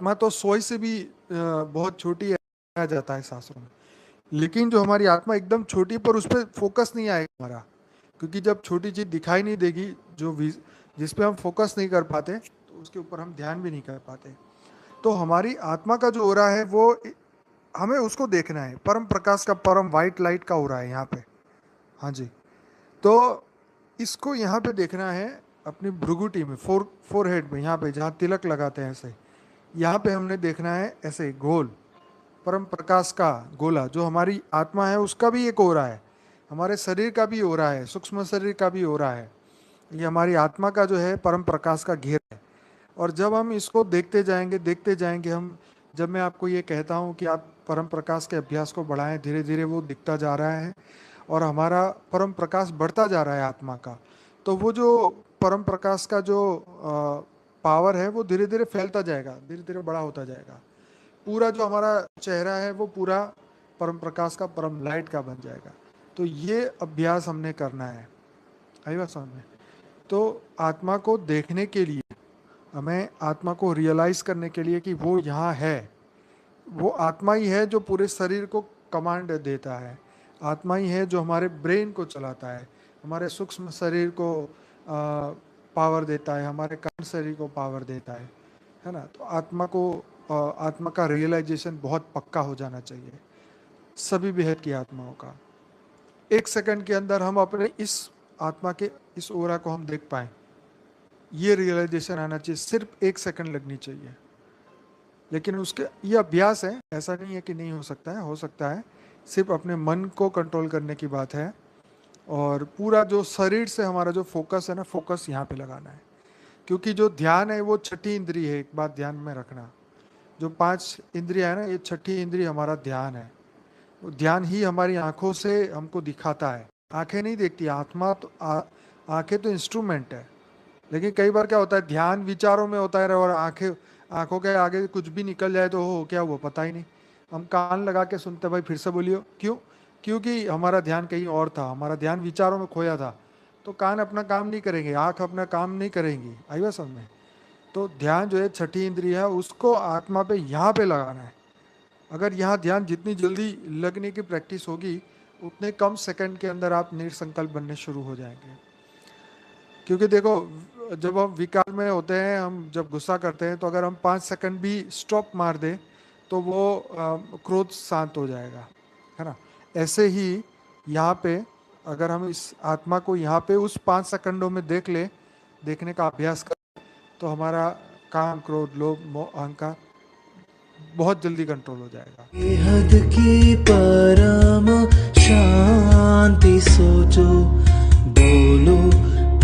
आत्मा तो सोई से भी बहुत छोटी है कहा जाता है शास्त्रों में। लेकिन जो हमारी आत्मा एकदम छोटी, पर उस पर फोकस नहीं आएगा हमारा, क्योंकि जब छोटी चीज दिखाई नहीं देगी, जिस पे हम फोकस नहीं कर पाते, तो उसके ऊपर हम ध्यान भी नहीं कर पाते। तो हमारी आत्मा का जो ओरा है वो हमें उसको देखना है, परम प्रकाश का, परम वाइट लाइट का ओरा है यहाँ पे। हाँ जी। तो इसको यहाँ पे देखना है अपनी भ्रुगुटी में, फोर हेड में, यहाँ पे जहाँ तिलक लगाते हैं ऐसे, यहाँ पे हमने देखना है ऐसे गोल, परम प्रकाश का गोला। जो हमारी आत्मा है उसका भी एक ओरा है, हमारे शरीर का भी ओरा है, सूक्ष्म शरीर का भी ओरा है। ये हमारी आत्मा का जो है परम प्रकाश का घेर है। और जब हम इसको देखते जाएंगे हम, जब मैं आपको ये कहता हूँ कि आप परम प्रकाश के अभ्यास को बढ़ाएं, धीरे धीरे वो दिखता जा रहा है और हमारा परम प्रकाश बढ़ता जा रहा है आत्मा का। तो वो जो परम प्रकाश का जो पावर है वो धीरे धीरे फैलता जाएगा, धीरे धीरे बड़ा होता जाएगा। पूरा जो हमारा चेहरा है वो पूरा परम प्रकाश का, परम लाइट का बन जाएगा। तो ये अभ्यास हमने करना है। आई बात समझ में? तो आत्मा को देखने के लिए, हमें आत्मा को रियलाइज करने के लिए कि वो यहाँ है, वो आत्मा ही है जो पूरे शरीर को कमांड देता है, आत्मा ही है जो हमारे ब्रेन को चलाता है, हमारे सूक्ष्म शरीर को पावर देता है, हमारे कारण शरीर को पावर देता है ना। तो आत्मा को आत्मा का रियलाइजेशन बहुत पक्का हो जाना चाहिए सभी बेहद की आत्माओं का। एक सेकंड के अंदर हम अपने इस आत्मा के इस ओरा को हम देख पाए, ये रियलाइजेशन आना चाहिए। सिर्फ एक सेकंड लगनी चाहिए। लेकिन उसके ये अभ्यास है, ऐसा नहीं है कि नहीं हो सकता है, हो सकता है। सिर्फ अपने मन को कंट्रोल करने की बात है। और पूरा जो शरीर से हमारा जो फोकस है ना, फोकस यहाँ पे लगाना है। क्योंकि जो ध्यान है वो छठी इंद्रिय है, एक बात ध्यान में रखना। जो 5 इंद्रिया है ना, ये छठी इंद्रिय हमारा ध्यान है। वो ध्यान ही हमारी आंखों से हमको दिखाता है। आंखें नहीं देखती, आत्मा तो आंखें तो इंस्ट्रूमेंट है। लेकिन कई बार क्या होता है, ध्यान विचारों में होता है और आंखों के आगे कुछ भी निकल जाए तो हो क्या हुआ पता ही नहीं। हम कान लगा के सुनते, भाई फिर से बोलियो, क्यों? क्योंकि हमारा ध्यान कहीं और था, हमारा ध्यान विचारों में खोया था। तो कान अपना काम नहीं करेंगे, आंख अपना काम नहीं करेंगी। आई बात समझ में? तो ध्यान जो है छठी इंद्रिय है, उसको आत्मा पे यहाँ पे लगाना है। अगर यहाँ ध्यान जितनी जल्दी लगने की प्रैक्टिस होगी, उतने कम सेकंड के अंदर आप निर्संकल्प बनने शुरू हो जाएंगे। क्योंकि देखो, जब हम विकार में होते हैं, हम जब गुस्सा करते हैं, तो अगर हम 5 सेकंड भी स्टॉप मार दें तो वो क्रोध शांत हो जाएगा, है ना। ऐसे ही यहाँ पे अगर हम इस आत्मा को यहाँ पे उस 5 सेकंडों में देखने का अभ्यास करें, तो हमारा काम, क्रोध, लोभ, मोह, अहंकार बहुत जल्दी कंट्रोल हो जाएगा। बेहद की परम शांति सोचो, बोलो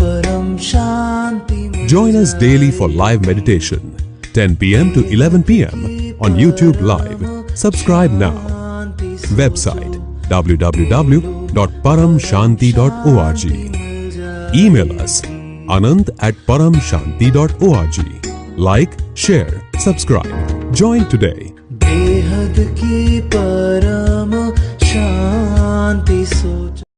परम शांति। Join us daily for live meditation, 10 p.m. to 11 p.m. on YouTube Live. Subscribe now. Website www.paramshanti.org. Email us anant@paramshanti.org. Like, share, subscribe. Join today. बेहद की परम शांति सोचो।